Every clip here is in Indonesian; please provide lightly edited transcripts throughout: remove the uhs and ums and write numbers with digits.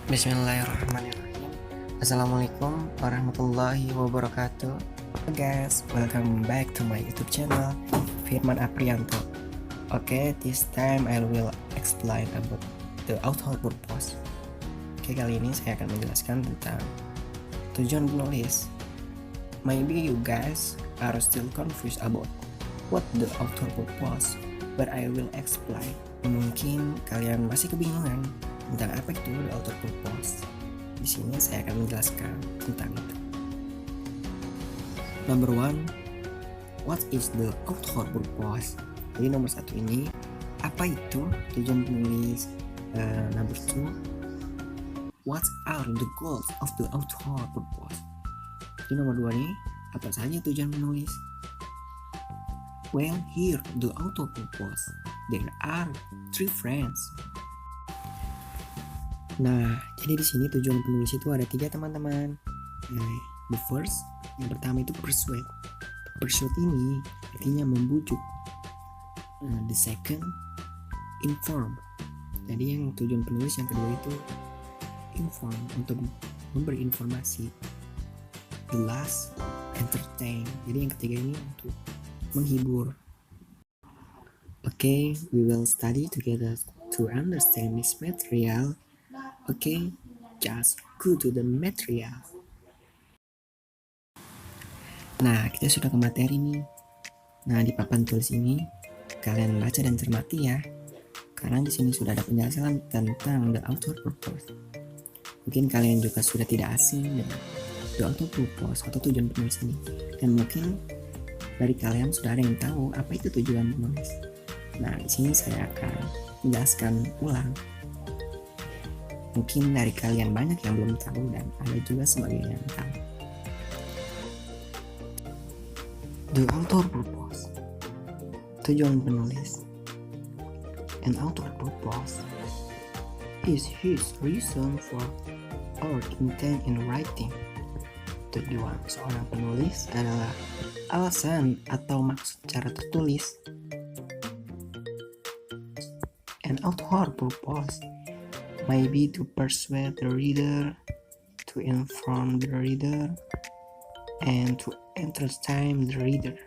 Bismillahirrahmanirrahim. Assalamualaikum warahmatullahi wabarakatuh. Guys, welcome back to my YouTube channel Firman Aprianto. This time I will explain about the author purpose. Kali ini saya akan menjelaskan tentang tujuan penulis. Maybe you guys are still confused about what the author purpose, but I will explain. Mungkin kalian masih kebingungan tentang apa itu the author purpose. Di sini saya akan menjelaskan tentang itu. Number one, what is the author purpose? Jadi nomor satu ini, apa itu tujuan penulis? Number two, what are the goals of the author purpose? Jadi nomor dua nih, apa saja tujuan penulis? Well, here the author purpose, there are three friends. Nah, jadi di sini tujuan penulis itu ada 3 teman-teman. The first, yang pertama itu persuade. Persuade ini artinya membujuk. The second, inform. Jadi yang tujuan penulis yang kedua itu inform, untuk memberi informasi. The last, entertain. Jadi yang ketiga ini untuk menghibur. We will study together to understand this material. Just go to the material. Nah, kita sudah ke materi nih. Nah, di papan tulis ini kalian baca dan cermati ya. Karena di sini sudah ada penjelasan tentang the author purpose. Mungkin kalian juga sudah tidak asing dengan the author purpose atau tujuan penulis ini. Dan mungkin dari kalian sudah ada yang tahu apa itu tujuan penulis. Nah, di sini saya akan menjelaskan ulang. Mungkin dari kalian banyak yang belum tahu dan ada juga sebagian yang tahu. The author purpose, tujuan penulis. An author purpose is his reason for or intent in writing. Tujuan seorang penulis adalah alasan atau maksud cara tertulis. An author purpose may be to persuade the reader, to inform the reader, and to entertain the reader.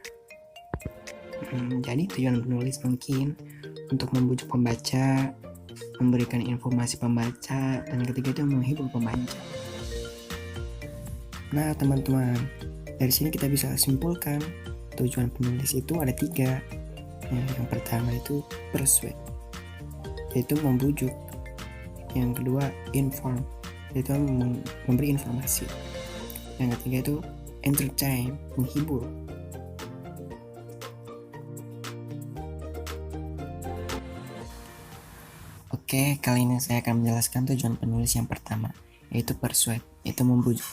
Jadi tujuan penulis mungkin untuk membujuk pembaca, memberikan informasi pembaca, dan ketiga itu menghibur pembaca. Nah teman-teman, dari sini kita bisa simpulkan tujuan penulis itu ada 3. Yang pertama itu persuade, yaitu membujuk. Yang kedua inform, yaitu memberi informasi. Yang ketiga itu entertain, menghibur. Kali ini saya akan menjelaskan tujuan penulis yang pertama, yaitu persuade, yaitu membujuk.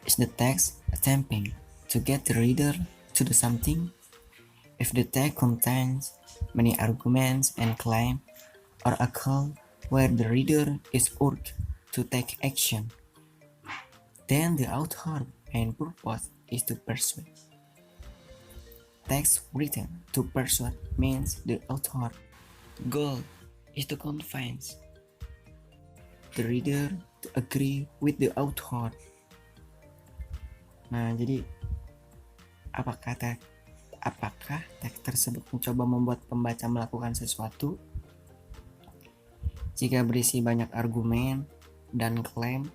Is the text attempting to get the reader to do something? If the text contains many arguments and claims, or a call where the reader is urged to take action, then the author's main purpose is to persuade. Text written to persuade means the author's goal is to convince the reader to agree with the author. Nah, jadi apakah teks tersebut mencoba membuat pembaca melakukan sesuatu? Jika berisi banyak argumen dan klaim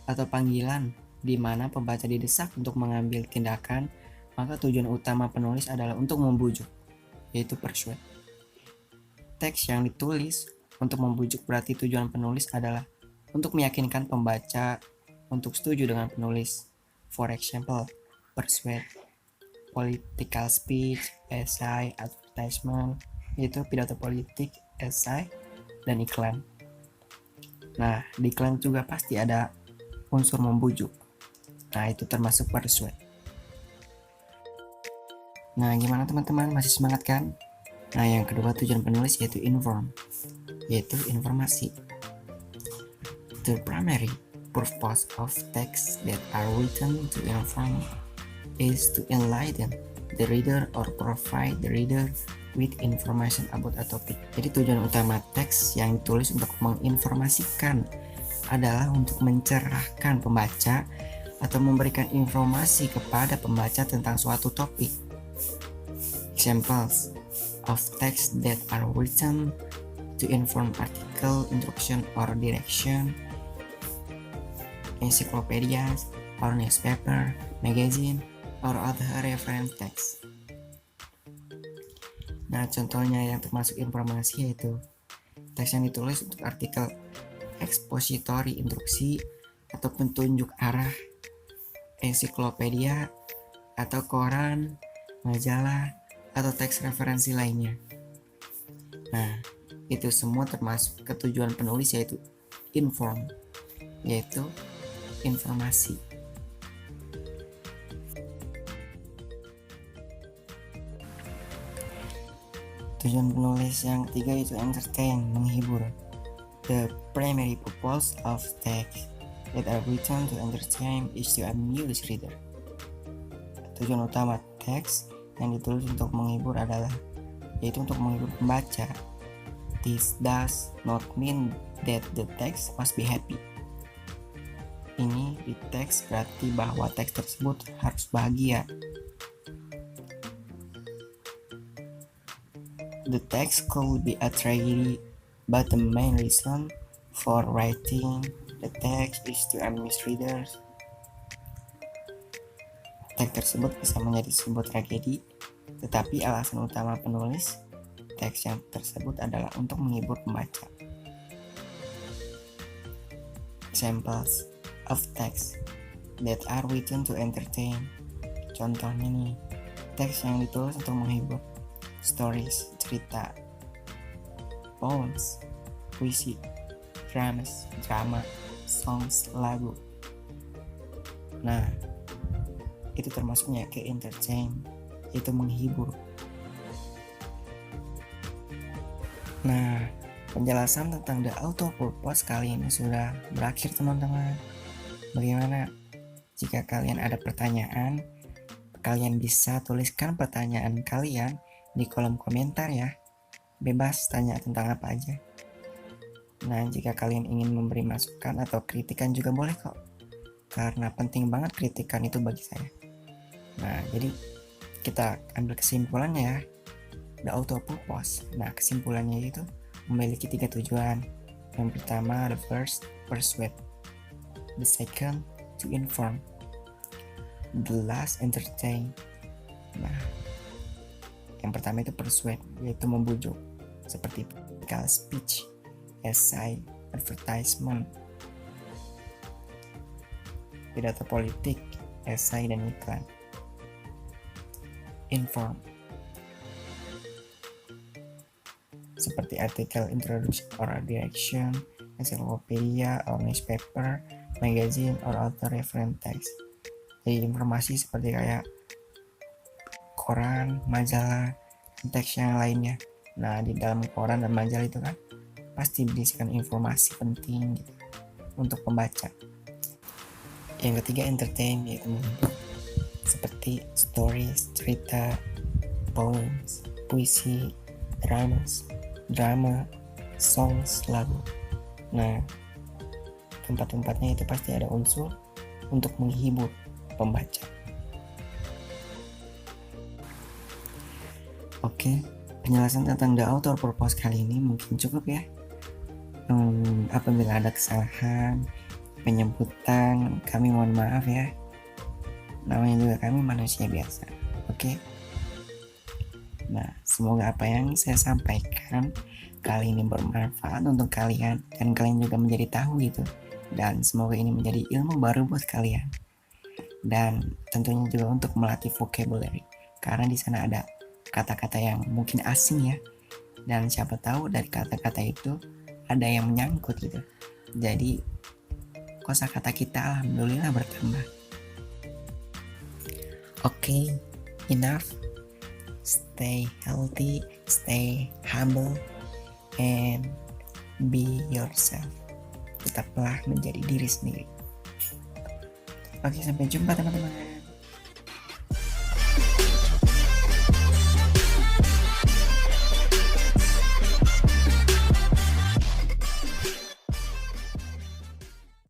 atau panggilan di mana pembaca didesak untuk mengambil tindakan, maka tujuan utama penulis adalah untuk membujuk, yaitu persuade. Teks yang ditulis untuk membujuk berarti tujuan penulis adalah untuk meyakinkan pembaca untuk setuju dengan penulis. For example, persuade, political speech, essay, advertisement, yaitu pidato politik, esai, dan iklan. Nah, di iklan juga pasti ada unsur membujuk. Nah, itu termasuk persuade. Nah, gimana teman-teman? Masih semangat kan? Nah, yang kedua tujuan penulis yaitu inform, yaitu informasi. The primary purpose of texts that are written to inform is to enlighten the reader or provide the reader with information about a topic. Jadi tujuan utama teks yang ditulis untuk menginformasikan adalah untuk mencerahkan pembaca atau memberikan informasi kepada pembaca tentang suatu topik. Examples of text that are written to inform article, introduction, or direction, encyclopedias, or newspaper, magazine, or other reference text. Nah, contohnya yang termasuk informasi yaitu teks yang ditulis untuk artikel ekspositori instruksi atau petunjuk arah, ensiklopedia atau koran, majalah, atau teks referensi lainnya. Nah, itu semua termasuk ketujuan penulis yaitu inform, yaitu informasi. Tujuan penulis yang ketiga itu entertain, menghibur. The primary purpose of text that are written to entertain is to amuse reader. Tujuan utama teks yang ditulis untuk menghibur adalah yaitu untuk menghibur pembaca. This does not mean that the text must be happy. Ini di teks berarti bahwa teks tersebut harus bahagia. The text could be a tragedy, but the main reason for writing the text is to amuse readers. Teks tersebut bisa menjadi sebuah tragedi, tetapi alasan utama penulis teks yang tersebut adalah untuk menghibur pembaca. Examples of text that are written to entertain. Contohnya nih, teks yang ditulis untuk menghibur. Stories, cerita, poems, puisi, drama, songs, lagu. Nah, itu termasuknya ke entertain, itu menghibur. Nah, penjelasan tentang the author purpose kali ini sudah berakhir teman-teman. Bagaimana? Jika kalian ada pertanyaan, kalian bisa tuliskan pertanyaan kalian di kolom komentar ya. Bebas tanya tentang apa aja. Nah, jika kalian ingin memberi masukan atau kritikan juga boleh kok. Karena penting banget kritikan itu bagi saya. Nah, jadi kita ambil kesimpulannya ya. The author purpose. Nah, kesimpulannya itu memiliki 3 tujuan. Yang pertama, the first, persuade. The second, to inform. The last, entertain. Nah, yang pertama itu persuade, yaitu membujuk, seperti political speech, essay, advertisement, pidato politik, essay, dan iklan. Inform, seperti artikel, introduction, or direction, encyclopedia, or newspaper, magazine, or other reference text. Jadi informasi seperti kayak koran, majalah, teks yang lainnya. Nah, di dalam koran dan majalah itu kan pasti berisikan informasi penting gitu untuk pembaca. Yang ketiga, entertain, yaitu menghibur, seperti stories, cerita, poems, puisi, drama, songs, lagu. Nah, tempat-tempatnya itu pasti ada unsur untuk menghibur pembaca. Oke, penjelasan tentang the author purpose kali ini mungkin cukup ya. Apabila ada kesalahan penyebutan, kami mohon maaf ya. Namanya juga kami manusia biasa. Oke. Nah, semoga apa yang saya sampaikan kali ini bermanfaat untuk kalian dan kalian juga menjadi tahu gitu. Dan semoga ini menjadi ilmu baru buat kalian. Dan tentunya juga untuk melatih vocabulary, karena di sana ada kata-kata yang mungkin asing ya, dan siapa tahu dari kata-kata itu ada yang menyangkut gitu. Jadi kosakata kita alhamdulillah bertambah. Oke, enough. Stay healthy, stay humble, and be yourself. Tetaplah menjadi diri sendiri. Oke, sampai jumpa teman-teman.